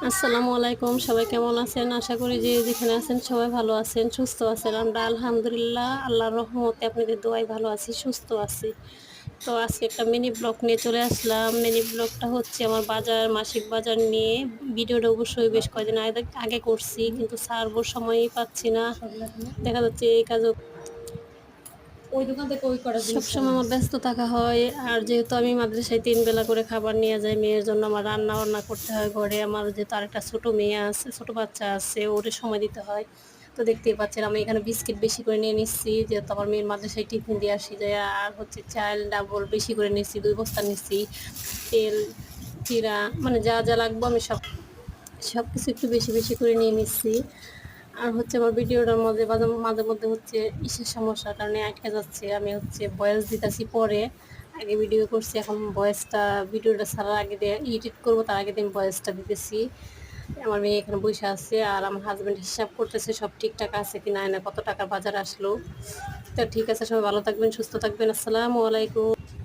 আসসালামু আলাইকুম, সবাই কেমন আছেন? আশা করি যে যেখানে আছেন সবাই ভালো আছেন, সুস্থ আছেন। আমরা আলহামদুলিল্লাহ আল্লাহর রহমতে আপনাদের দোয়ায় ভালো আছি, সুস্থ আছি। তো আজকে একটা মিনি ব্লগ নিয়ে চলে আসলাম। মিনি ব্লগটা হচ্ছে আমার বাজার, মাসিক বাজার নিয়ে। ভিডিওটা অবশ্যই বেশ কয়েকদিন আগে আগে করছি, কিন্তু ছাড়বো সময়ই পাচ্ছি না। দেখা যাচ্ছে এই কাজও ওই দোকান থেকে ওই কটা জিনিস সবসময় আমার ব্যস্ত থাকা হয়। আর যেহেতু আমি মাদ্রাসায় ৩ বেলা করে খাবার নিয়ে যাই, মেয়ের জন্য আমার রান্না-বান্না করতে হয় ঘরে। আমার যেহেতু আরেকটা ছোট মেয়ে আছে, ছোট বাচ্চা আছে, ওরে সময় দিতে হয়। তো দেখতেই পাচ্ছেন আমি এখানে বিস্কিট বেশি করে নিয়ে নিচ্ছি, যেহেতু আমার মেয়ের মাদ্রাসায় টিফিন দিয়ে আসি যায়। আর হচ্ছে চাল, ডাবল বেশি করে নিচ্ছি, ২ বস্তা নিচ্ছি। তেল, জিরা মানে যা, যা লাগবে আমি সবকিছু একটু বেশি, বেশি করে নিয়ে নিচ্ছি। আর হচ্ছে আমার ভিডিওটার মধ্যে মাঝে মধ্যে হচ্ছে ইসের সমস্যার কারণে আটকে যাচ্ছে। আমি হচ্ছে ভয়েস দিতেছি পরে। আগে ভিডিও করছি, এখন ভিডিওটা ছাড়ার আগে দিয়ে এডিট করব, তার আগে দিয়ে আমি ভয়েসটা দিতেছি। আমার মেয়ে এখানে বইসা আছে আর আমার হাসব্যান্ড হিসাব করতেছে সব ঠিকঠাক আছে কিনা, কত টাকা বাজার আসলো। তো ঠিক আছে, সবাই ভালো থাকবেন, সুস্থ থাকবেন। আসসালামু আলাইকুম।